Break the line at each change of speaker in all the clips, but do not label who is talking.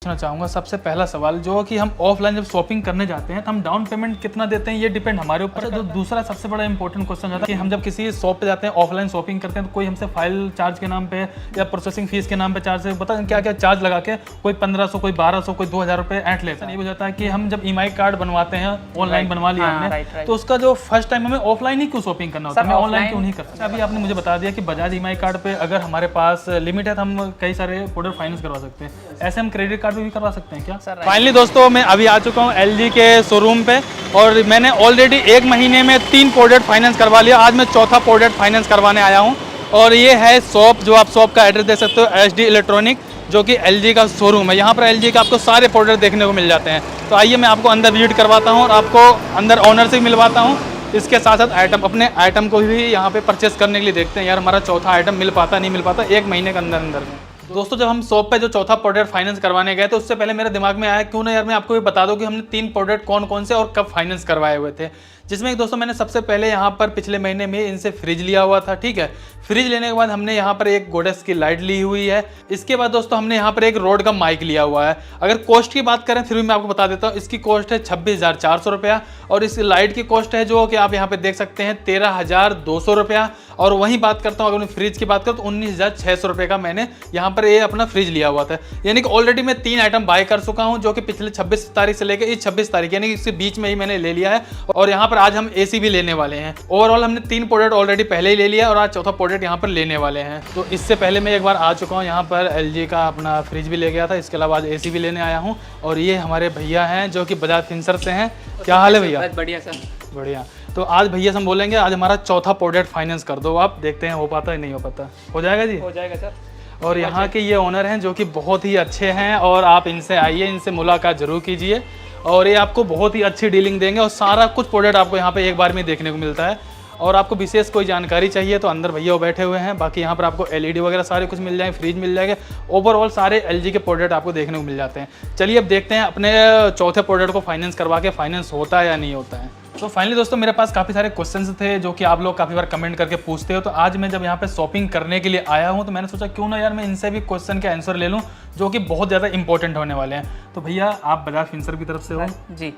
पूछना चाहूँगा सबसे पहला सवाल जो कि हम ऑफलाइन जब शॉपिंग करने जाते हैं तो हम डाउन पेमेंट कितना देते हैं, ये डिपेंड हमारे ऊपर। जो दूसरा सबसे बड़ा इंपॉर्टेंट क्वेश्चन होता है कि हम जब किसी शॉप पे जाते हैं ऑफलाइन शॉपिंग करते हैं तो कोई हमसे फाइल चार्ज के नाम पे या प्रोसेसिंग फीस के नाम पे चार्ज है, पता क्या क्या चार्ज लगा के कोई 1500 कोई 1200 कोई 2000 रुपये ऐंठ लेता है। ये हो जाता है कि हम जब EMI कार्ड बनवाते हैं ऑनलाइन बनवा लिया हमने तो उसका जो फर्स्ट टाइम हमें ऑफलाइन ही क्यों शॉपिंग करना होता है, हमें ऑनलाइन क्यों नहीं कर सकते। अभी आपने मुझे बता दिया कि बजाज EMI कार्ड पे अगर हमारे पास लिमिट है तो हम कई सारे प्रोडक्ट फाइनेंस करवा सकते हैं, ऐसे हम क्रेडिट कार्ड पे भी करवा सकते हैं क्या? फाइनली दोस्तों मैं अभी आ चुका हूँ LG के शोरूम पे और मैंने ऑलरेडी 1 महीने में 3 प्रोडक्ट फाइनेंस करवा लिया। आज मैं चौथा प्रोडक्ट फाइनेंस करवाने आया हूँ और ये है शॉप, जो आप शॉप का एड्रेस दे सकते हो, HD इलेक्ट्रॉनिक, जो कि LG का शोरूम है। यहाँ पर LG का आपको सारे प्रोडक्ट देखने को मिल जाते हैं। तो आइए मैं आपको अंदर विजिट करवाता हूँ और आपको अंदर ऑनर से मिलवाता हूँ। इसके साथ साथ अपने आइटम को भी यहाँ पे परचेस करने के लिए देखते हैं यार हमारा चौथा आइटम मिल पाता नहीं मिल पाता 1 महीने के अंदर अंदर में। दोस्तों जब हम शॉप पे जो चौथा प्रोडक्ट फाइनेंस करवाने गए तो उससे पहले मेरे दिमाग में आया क्यों ना यार मैं आपको ये बता दूं कि हमने 3 प्रोडक्ट कौन कौन से और कब फाइनेंस करवाए हुए थे। जिसमें दोस्तों मैंने सबसे पहले यहाँ पर पिछले महीने में इनसे फ्रिज लिया हुआ था, ठीक है। फ्रिज लेने के बाद हमने यहाँ पर एक गोडेक्स की लाइट ली हुई है। इसके बाद दोस्तों हमने यहाँ पर एक रोड का माइक लिया हुआ है। अगर कॉस्ट की बात करें फिर भी मैं आपको बता देता हूँ, इसकी कॉस्ट है 26,400 रुपया और इस लाइट की कॉस्ट है जो कि आप यहाँ पे देख सकते हैं 13,200 रुपया। और वहीं बात करता हूँ अगर मैं फ्रिज की बात करूँ तो 19,600 रुपये का मैंने यहाँ पर ये अपना फ्रिज लिया हुआ था। यानी कि ऑलरेडी मैं 3 आइटम बाय कर चुका हूँ जो कि पिछले 26 तारीख से लेकर इस 26 तारीख यानी कि इसके बीच में ही मैंने ले लिया है। और यहाँ पर आज हम AC भी लेने वाले हैं। ओवरऑल हमने 3 प्रोडक्ट ऑलरेडी पहले ही ले लिया और आज चौथा प्रोडक्ट यहाँ पर लेने वाले हैं। तो इससे पहले मैं एक बार आ चुका हूँ यहाँ पर, LG का अपना फ्रिज भी ले गया था, इसके अलावा आज AC भी लेने आया हूँ। और ये हमारे भैया हैं जो कि बजाज फिंसर से हैं। क्या हाल है भैया?
बढ़िया सर,
बढ़िया। तो आज भैया से हम बोलेंगे आज हमारा चौथा प्रोडक्ट फाइनेंस कर दो आप, देखते हैं हो पाता है नहीं हो पाता। हो जाएगा जी?
हो जाएगा सर।
और यहाँ के ये ओनर हैं जो कि बहुत ही अच्छे हैं और आप इनसे आइए, इनसे मुलाकात जरूर कीजिए और ये आपको बहुत ही अच्छी डीलिंग देंगे और सारा कुछ प्रोडक्ट आपको यहाँ पे एक बार में देखने को मिलता है। और आपको विशेष कोई जानकारी चाहिए तो अंदर भैया वो बैठे हुए हैं। बाकी यहाँ पर आपको LED वगैरह सारे कुछ मिल जाएंगे, फ्रिज मिल जाएगा, ओवरऑल सारे LG के प्रोडक्ट आपको देखने को मिल जाते हैं। चलिए अब देखते हैं अपने चौथे प्रोडक्ट को फाइनेंस करवा के फाइनेंस होता है या नहीं होता है। तो फाइनली दोस्तों मेरे पास काफ़ी सारे क्वेश्चंस थे जो कि आप लोग काफ़ी बार कमेंट करके पूछते हो। तो आज मैं जब यहाँ पे शॉपिंग करने के लिए आया हूँ तो मैंने सोचा क्यों ना यार मैं इनसे भी क्वेश्चन के आंसर ले लूँ जो कि बहुत ज़्यादा इंपॉर्टेंट होने वाले हैं। तो भैया आप बजाज फिंसर की तरफ से हो
जी,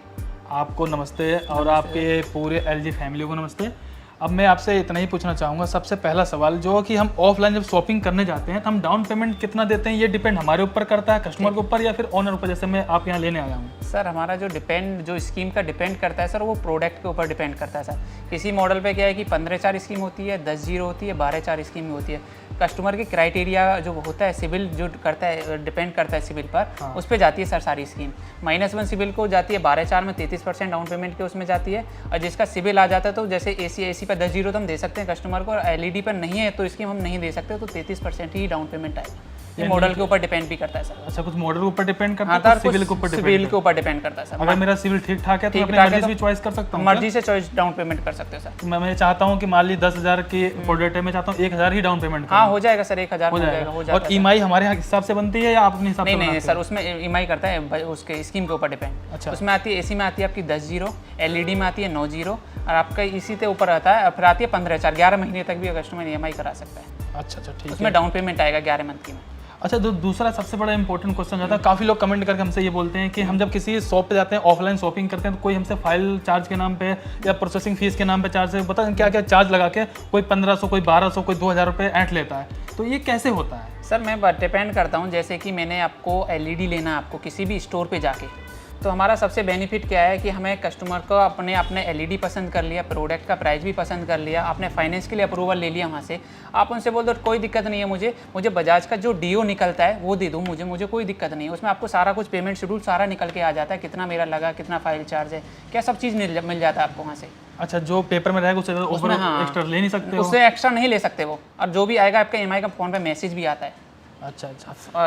आपको नमस्ते और आपके पूरे LG फैमिली को नमस्ते। अब मैं आपसे इतना ही पूछना चाहूँगा सबसे पहला सवाल जो कि हम ऑफलाइन जब शॉपिंग करने जाते हैं तो हम डाउन पेमेंट कितना देते हैं, ये डिपेंड हमारे ऊपर करता है, कस्टमर के ऊपर या फिर ओनर ऊपर, जैसे मैं आप यहाँ लेने आया हूँ?
सर हमारा जो स्कीम का डिपेंड करता है सर, वो प्रोडक्ट के ऊपर डिपेंड करता है सर। किसी मॉडल पे क्या है कि 15/4 स्कीम होती है, 10/0 होती है, 12/4 स्कीम होती है। कस्टमर के क्राइटेरिया जो होता है, सिविल जो करता है, डिपेंड करता है सिविल पर, उस पर जाती है सर सारी स्कीम। -1 सिविल को जाती है 12/4 में 33% डाउन पेमेंट के उसमें जाती है। और जिसका सिविल आ जाता है तो जैसे AC पर 10/0 तो हम दे सकते हैं कस्टमर को, और LED पर नहीं है तो स्कीम हम नहीं दे सकते, तो 33% ही डाउन पेमेंट आएगा। ये मॉडल के ऊपर डिपेंड भी करता है सर।
अच्छा, कुछ मॉडल के ऊपर डिपेंड करता है,
हाँ,
सिविल के ऊपर
सिविल के ऊपर डिपेंड करता है सर।
अगर मेरा सिविल ठीक ठाक है तो अपनी मर्जी से भी चॉइस कर सकता हूँ?
मर्जी से चॉइस डाउन पेमेंट कर सकते हैं सर।
तो मैं चाहता हूँ कि मान ली 10,000 की प्रोडक्ट है, मैं चाहता हूँ 1,000 ही डाउन पेमेंट।
हाँ हो जाएगा सर, 1,000 हो जाएगा।
और EMI हमारे हिसाब से बनती है या आप अपने हिसाब से?
नहीं सर, उसमें EMI करता है उसके स्कीम के ऊपर डिपेंड।
अच्छा,
उसमें आती है AC में आती है आपकी 10/0, LED में आती है 9/0 और आपका इसी के ऊपर आता है, फिर आती है 15/4, 11 महीने तक भी कस्टमर EMI करा सकता है।
अच्छा ठीक है।
उसमें डाउन पेमेंट आएगा 11 मंथ की में।
अच्छा, दूसरा सबसे बड़ा इंपॉर्टेंट क्वेश्चन जाता है, काफ़ी लोग कमेंट करके हमसे ये बोलते हैं कि हम जब किसी शॉप पे जाते हैं ऑफलाइन शॉपिंग करते हैं तो कोई हमसे फाइल चार्ज के नाम पे या प्रोसेसिंग फीस के नाम पे चार्ज है, पता क्या क्या चार्ज लगा के कोई 1500 कोई 1200 कोई 2000 रुपये ऐंठ लेता है। तो ये कैसे होता है?
सर मैं डिपेंड करता हूँ, जैसे कि मैंने आपको LED लेना है आपको किसी भी स्टोर पे जाके, तो हमारा सबसे बेनिफिट क्या है कि हमें कस्टमर को अपने LED पसंद कर लिया, प्रोडक्ट का प्राइस भी पसंद कर लिया, आपने फाइनेंस के लिए अप्रूवल ले लिया वहाँ से, आप उनसे बोल दो कोई दिक्कत नहीं है, मुझे बजाज का जो DO निकलता है वो दे दो, मुझे कोई दिक्कत नहीं है। उसमें आपको सारा कुछ पेमेंट शेड्यूल सारा निकल के आ जाता है, कितना मेरा लगा, कितना फाइल चार्ज है, क्या सब चीज़ मिल जाता है आपको वहाँ से।
अच्छा, जो पेपर में रहेगा उससे एक्स्ट्रा ले नहीं सकते?
उससे एक्स्ट्रा नहीं ले सकते वो, और जो भी आएगा आपका EMI का फ़ोन पे मैसेज भी आता है।
अच्छा,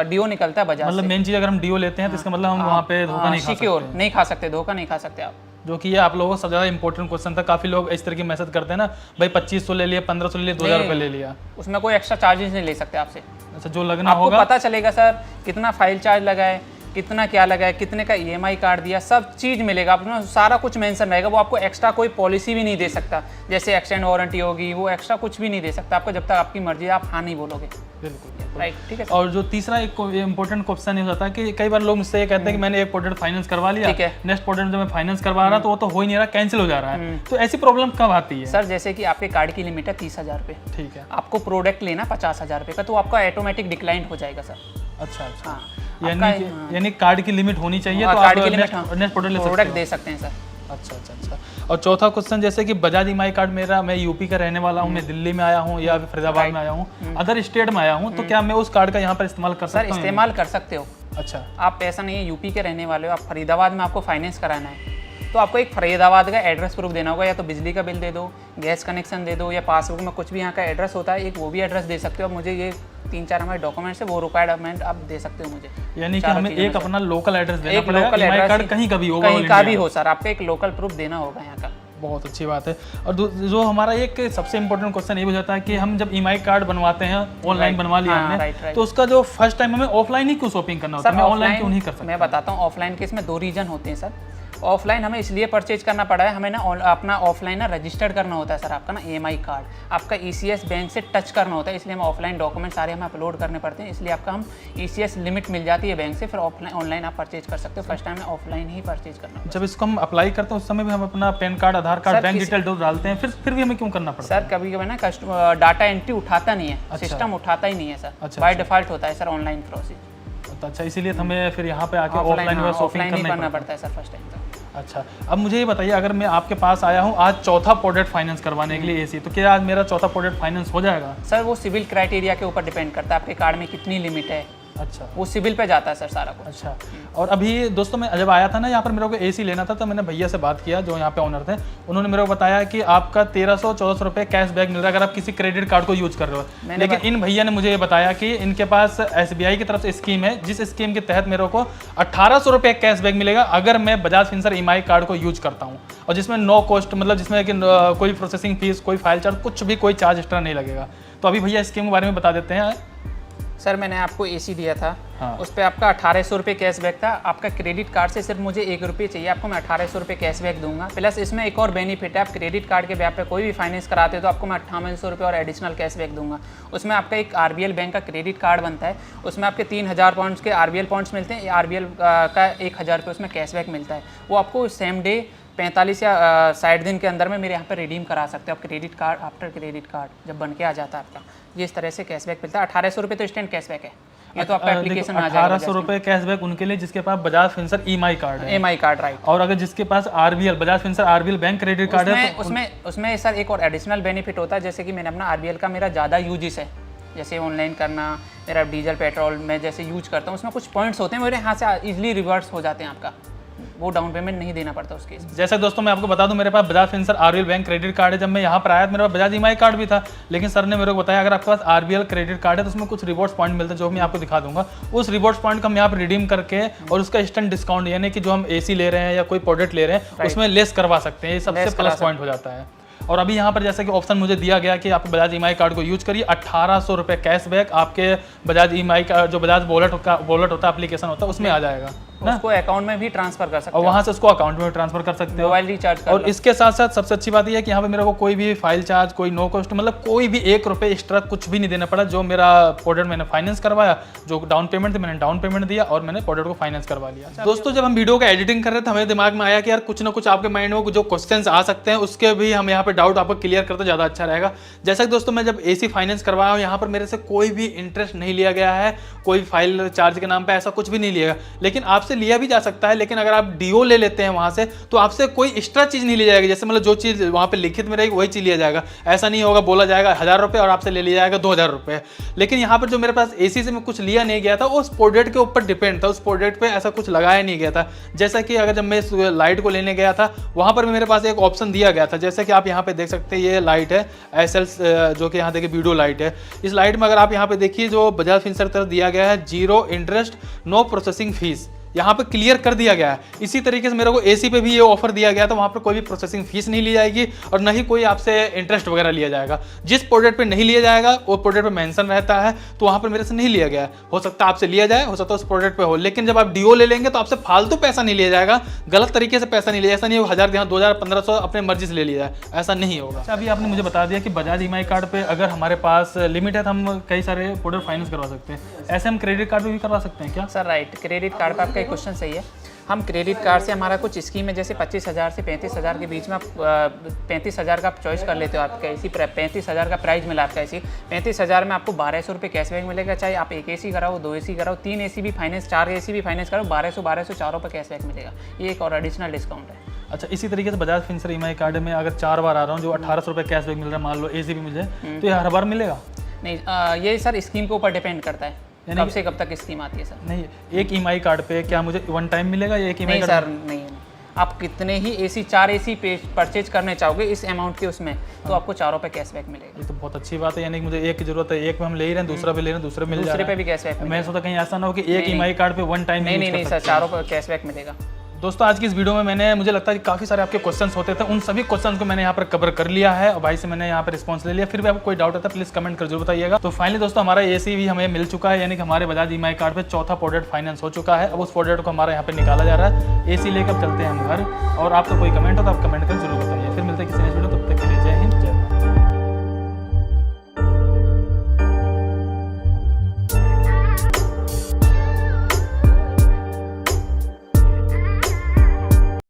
DO निकलता है बजाज,
मतलब मेन चीज़ अगर हम DO लेते हैं तो इसका मतलब हम वहाँ पे धोखा नहीं खा सकते।
नहीं खा सकते, धोखा नहीं खा सकते आप।
जो कि ये आप लोगों का सबसे ज़्यादा इंपॉर्टेंट क्वेश्चन था। काफ़ी लोग इस तरह की मैसेज करते हैं ना, भाई 2500 ले लिया, 1500 ले लिया, 2000 रुपये ले लिया,
उसमें कोई एक्स्ट्रा चार्जेस नहीं ले सकते आपसे।
अच्छा, जो लगना
आपको
होगा
पता चलेगा सर कितना फाइल चार्ज लगा है, कितना क्या लगा है, कितने का EMI कार्ड दिया, सब चीज़ मिलेगा आपको, सारा कुछ मेंशन रहेगा। वो आपको एक्स्ट्रा कोई पॉलिसी भी नहीं दे सकता, जैसे एक्सटेंड वारंटी होगी, वो एक्स्ट्रा कुछ भी नहीं दे सकता आपको, जब तक आपकी मर्जी आप हाँ नहीं बोलोगे।
बिल्कुल
राइट, ठीक है।
और जो तीसरा एक इंपॉर्टेंट क्वेश्चन ये होता है कि कई बार लोग मुझसे ये कहते हैं कि मैंने एक प्रोडक्ट फाइनेंस करवा लिया,
ठीक है।
नेक्स्ट प्रोडक्ट जब मैं फाइनेंस करवा रहा तो वो तो हो ही नहीं रहा, कैंसिल हो जा रहा है। तो ऐसी प्रॉब्लम कब आती है?
सर जैसे कि आपके कार्ड की लिमिट है 30,000 रुपये,
ठीक है।
आपको प्रोडक्ट लेना 50,000 रुपये का, तो आपका ऑटोमेटिक डिक्लाइन हो जाएगा सर।
अच्छा अच्छा,
हाँ,
यानी कार्ड की लिमिट होनी चाहिए तो
कार्ड
आप
की लिमिट
नेक्स्ट प्रोडक्ट
प्रोडक्ट दे सकते हैं सर।
अच्छा अच्छा अच्छा। और चौथा क्वेश्चन, जैसे कि बजाज EMI कार्ड मेरा, मैं यूपी का रहने वाला हूँ, मैं दिल्ली में आया हूँ या फरीदाबाद में आया हूँ, अदर स्टेट में आया हूँ, तो क्या मैं उस कार्ड का यहाँ पर इस्तेमाल कर सकता हूँ?
सर इस्तेमाल कर सकते हो।
अच्छा,
आप ऐसा नहीं है यूपी के रहने वाले हो, आप फरीदाबाद में आपको फाइनेंस कराना है, तो आपको एक फरीदाबाद का एड्रेस प्रूफ देना होगा, या तो बिजली का बिल दे दो, गैस कनेक्शन दे दो, या पासबुक में कुछ भी यहाँ का एड्रेस होता है एक वो भी एड्रेस दे सकते हो आप मुझे। ये 3-4 हमारे डॉक्यूमेंट्स है, वो रिक्वायरमेंट आप दे सकते हो मुझे।
यानी कि हमें एक अपना लोकल एड्रेस देना
एक
पड़ेगा,
लोकल
EMI
एड्रेस
कार्ड कहीं का भी हो,
कहीं का भी हो सर, आपको एक लोकल प्रूफ देना होगा यहाँ का।
बहुत अच्छी बात है। और जो हमारा एक सबसे इंपॉर्टेंट क्वेश्चन ये हो जाता है कि हम जब EMI कार्ड बनवाते हैं, ऑनलाइन बनवा लिया हमने, तो उसका जो फर्स्ट टाइम हमें ऑफलाइन ही क्यों शॉपिंग करना होता है, हमें ऑनलाइन क्यों नहीं कर सकते?
मैं बताता हूँ, ऑफलाइन के इसमें 2 रीजन होते हैं सर। ऑफलाइन हमें इसलिए परचेज करना पड़ा है, हमें ना अपना ऑफलाइन ना रजिस्टर्ड करना होता है सर, आपका ना EMI कार्ड आपका ECS बैंक से टच करना होता है, इसलिए हमें ऑफलाइन डॉक्यूमेंट सारे हमें अपलोड करने पड़ते हैं, इसलिए आपका हम ECS लिमिट मिल जाती है बैंक से, फिर ऑनलाइन आप परचेज कर सकते हो। फर्स्ट टाइम में ऑफलाइन ही परचेज करना होता है।
जब इसको हम अप्लाई करते हैं उस समय भी हम अपना पैन कार्ड, आधार कार्ड, बैंक डिटेल डालते हैं, फिर भी हमें क्यों करना पड़ता है?
सर कभी कभी ना कस्टमर डाटा एंट्री उठाता नहीं है, सिस्टम उठाता ही नहीं है सर, बाय डिफॉल्ट होता है सर ऑनलाइन प्रोसेस।
अच्छा, इसीलिए हमें फिर यहाँ पे आके
ऑफलाइन ही करना पड़ता है सर फर्स्ट टाइम तक।
अच्छा, अब मुझे ये बताइए, अगर मैं आपके पास आया हूँ आज चौथा प्रोडक्ट फाइनेंस करवाने के लिए AC, तो क्या आज मेरा चौथा प्रोडक्ट फाइनेंस हो जाएगा?
सर वो सिविल क्राइटेरिया के ऊपर डिपेंड करता है, आपके कार्ड में कितनी लिमिट है।
अच्छा,
वो सिविल पे जाता है सर सारा कुछ।
अच्छा। और अभी दोस्तों मैं जब आया था ना यहाँ पर, मेरे को AC लेना था, तो मैंने भैया से बात किया जो यहाँ पे ओनर थे, उन्होंने मेरे को बताया कि आपका 1300-1400 रुपये कैशबैक मिल रहा है अगर आप किसी क्रेडिट कार्ड को यूज कर रहे हो। लेकिन इन भैया ने मुझे ये बताया कि इनके पास SBI की तरफ से स्कीम है, जिस स्कीम के तहत मेरे को 1800 रुपये कैशबैक मिलेगा अगर मैं बजाज फिनसर्व EMI कार्ड को यूज करता हूँ, और जिसमें नो कॉस्ट, मतलब जिसमें कि कोई प्रोसेसिंग फीस, कोई फाइल चार्ज, कुछ भी कोई चार्ज एक्स्ट्रा नहीं लगेगा। तो अभी भैया स्कीम के बारे में बता देते हैं।
सर मैंने आपको AC दिया था,
हाँ।
उस पर आपका 1800 रुपये कैशबैक था, आपका क्रेडिट कार्ड से सिर्फ मुझे 1 रुपये चाहिए, आपको मैं 1800 रुपये कैशबैक दूंगा। प्लस इसमें एक और बेनिफिट है, आप क्रेडिट कार्ड के ब्याज पे कोई भी फाइनेंस कराते हो तो आपको मैं 5800 रुपये और एडिशनल कैशबैक दूंगा। उसमें आपका एक RBL बैंक का क्रेडिट कार्ड बनता है, उसमें आपके 3000 पॉइंट्स के RBL पॉइंट्स मिलते हैं, RBL का 1000 रुपये उसमें कैशबैक मिलता है। वो आपको सेम डे 45 या 60 दिन के अंदर में मेरे यहाँ पर रिडीम करा सकते हो आप credit card, after credit card जब बन के आ जाता है आपका, ये इस तरह से कैशबैक मिलता है। 1800 रुपये तो इंस्टेंट कैशबैक है, ये तो आपका एप्लीकेशन आ जाएगा।
1800 रुपये कैशबैक उनके लिए जिसके पास बजाज फिनसर्व EMI कार्ड है।
EMI card, right.
और अगर जिसके पास RBL, Bajaj Finserv RBL bank credit card है, तो
उसमें सर एक और एडिशनल बेनिफिट होता है, जैसे कि मैंने अपना RBL का मेरा ज़्यादा यूजेस है, जैसे ऑनलाइन करना, मेरा डीजल पेट्रोल मैं जैसे यूज करता हूँ, उसमें कुछ पॉइंट्स होते हैं मेरे यहाँ से इजीली रिवर्स हो जाते हैं, आपका वो डाउन पेमेंट नहीं देना पड़ता उसके।
जैसे दोस्तों मैं आपको बता दूं, मेरे पास Bajaj Finserv RBL bank credit card है। जब मैं यहाँ पर आया तो मेरे पास बजाज EMI कार्ड भी था, लेकिन सर ने मेरे को बताया अगर आपके पास RBL क्रेडिट कार्ड है तो उसमें कुछ रिवॉर्ड्स पॉइंट मिलते हैं, जो मैं आपको दिखा दूंगा। उस रिवॉर्ड्स पॉइंट को हम यहाँ पर रिडीम करके और उसका इंस्टेंट डिस्काउंट, यानी कि जो हम AC ले रहे हैं या कोई प्रोडक्ट ले रहे हैं उसमें लेस करवा सकते हैं, ये सबसे प्लस पॉइंट हो जाता है। और अभी यहाँ पर जैसे कि ऑप्शन मुझे दिया गया कि आप बजाज EMI कार्ड को यूज करिए, 1800 रुपये कैशबैक आपके बजाज EMI का जो बजाज वॉलेट होता है, एप्लीकेशन होता है, उसमें आ जाएगा।
उसको अकाउंट में भी ट्रांसफर कर सकते हो
और वहाँ से उसको अकाउंट में ट्रांसफर कर सकते हो,
मोबाइल रिचार्ज कर
और इसके साथ साथ सबसे अच्छी बात यह है कि यहाँ पे मेरे को कोई भी फाइल चार्ज, कोई नो कॉस्ट, मतलब कोई भी 1 रुपये एक्स्ट्रा कुछ भी नहीं देना पड़ा। जो मेरा प्रोडक्ट मैंने फाइनेंस करवाया, जो डाउन पेमेंट थी मैंने डाउन पेमेंट दिया और मैंने प्रोडक्ट को फाइनेंस करवा लिया। दोस्तों जब हम वीडियो का एडिटिंग कर रहे थे, हमारे दिमाग में आया कि यार कुछ ना कुछ आपके माइंड में जो क्वेश्चन आ सकते हैं उसके भी हम यहाँ पे डाउट आपको क्लियर करते ज़्यादा अच्छा रहेगा। जैसा कि दोस्तों मैं जब AC फाइनेंस करवाया हूँ, यहाँ पर मेरे से कोई भी इंटरेस्ट नहीं लिया गया है, कोई फाइल चार्ज के नाम पे ऐसा कुछ भी नहीं लिया, लेकिन आपसे लिया भी जा सकता है। लेकिन अगर आप DO ले लेते हैं वहाँ से तो आपसे कोई एक्स्ट्रा चीज़ नहीं ली जाएगी, जैसे मतलब जो चीज़ वहाँ पे लिखित में रहेगी वही चीज़ लिया जाएगा। ऐसा नहीं होगा बोला जाएगा 1000 रुपये और आपसे ले लिया जाएगा 2000 रुपये। लेकिन यहाँ पर जो मेरे पास AC से मैं कुछ लिया नहीं गया था, उस प्रोडक्ट के ऊपर डिपेंड था, उस प्रोडक्ट पे ऐसा कुछ लगाया नहीं गया था। जैसा कि अगर जब मैं इस लाइट को लेने गया था वहाँ पर मेरे पास एक ऑप्शन दिया गया था, जैसे कि आप यहाँ पे देख सकते हैं, ये लाइट है SL, जो कि यहाँ देखिए वीडियो लाइट है। इस लाइट में अगर आप यहाँ पे देखिए जो बजाज फिनसर्व तरफ दिया गया है, 0 इंटरेस्ट नो प्रोसेसिंग फीस, यहाँ पे क्लियर कर दिया गया है। इसी तरीके से मेरे को एसी पे भी ये ऑफर दिया गया, तो वहाँ पर कोई भी प्रोसेसिंग फीस नहीं ली जाएगी और न ही कोई आपसे इंटरेस्ट वगैरह लिया जाएगा। जिस प्रोडक्ट पे नहीं लिया जाएगा वो प्रोडक्ट पे मेंशन रहता है, तो वहाँ पर मेरे से नहीं लिया गया है। हो सकता है आपसे लिया जाए, हो सकता है उस प्रोडक्ट पे हो, लेकिन जब आप डीओ ले लेंगे तो आपसे फालतू पैसा नहीं लिया जाएगा, गलत तरीके से पैसा नहीं लिया। ऐसा नहीं 1000 यहाँ 2000 1500 अपने मर्जी से ले लिया जाए, ऐसा नहीं होगा। अच्छा, अभी आपने मुझे बता दिया कि बजाज ईएमआई कार्ड पे अगर हमारे पास लिमिट है तो हम कई सारे प्रोडक्ट फाइनेंस करवा सकते हैं, ऐसे हम क्रेडिट कार्ड पे भी करवा सकते हैं क्या?
सर राइट, क्रेडिट कार्ड पर आपका एक क्वेश्चन सही है। हम क्रेडिट कार्ड से हमारा कुछ स्कीम है, जैसे 25,000 से 35,000 के बीच में आप 35,000 का आप चॉइस कर लेते हो। आपका ऐसी 35,000 का प्राइस मिला आपका ऐसी 35,000 में आपको 1200 रुपये कैशबैक मिलेगा। चाहे आप 1 AC कराओ, 2 AC कराओ, 3 AC भी फाइनेंस, 4 AC भी फाइनेंस करो, 1200 चारों पर कैशबैक मिलेगा। ये एक और एडिशनल डिस्काउंट है।
अच्छा, इसी तरीके से बजाज फिनसर्व ईएमआई कार्ड में अगर 4 बार आ रहा हूँ, जो 1800 रुपये कैशबैक मिल रहा है, मान लो एसी भी मिल जाए, तो ये हर बार मिलेगा?
नहीं, ये सर स्कीम के ऊपर डिपेंड करता है, कब से कब तक स्कीम आती है सर।
नहीं, एक ईएमआई कार्ड पे क्या मुझे वन टाइम मिलेगा या एक ईएमआई
नहीं सर, नहीं, आप कितने ही AC 4 AC परचेज करने चाहोगे इस अमाउंट के उसमें, तो आपको चारों पे कैशबैक मिलेगा।
ये तो बहुत अच्छी बात है, यानी कि मुझे एक की जरूरत है, एक में हम ले ही रहे हैं, दूसरा भी ले रहे हैं, दूसरे मिल जा रहा है,
दूसरे पे भी कैशबैक।
मैं सोचा कहीं ऐसा ना हो कि एक ईएमआई कार्ड पे वन टाइम
नहीं सर, चारों पर कैशबैक मिलेगा।
दोस्तों, आज की इस वीडियो में मुझे लगता है कि काफ़ी सारे आपके क्वेश्चंस होते थे, उन सभी क्वेश्चंस को मैंने यहाँ पर कवर कर लिया है और भाई से मैंने यहाँ पर रिस्पांस ले लिया। फिर भी आपको कोई डाउट आता है प्लीज़ कमेंट कर जरूर बताइएगा। तो फाइनली दोस्तों, हमारा एसी भी हमें मिल चुका है, यानी कि हमारे बजाज ईएमआई कार्ड पे चौथा प्रोडक्ट फाइनेंस हो चुका है। अब उस प्रोडक्ट को हमारे यहाँ पे निकाला जा रहा है। एसी लेकर चलते हैं हम घर, और आपको कोई कमेंट हो तो आप कमेंट कर जरूर बताइए। फिर मिलते हैं किसी नेक्स्ट वीडियो, तब तक के लिए जय हिंद।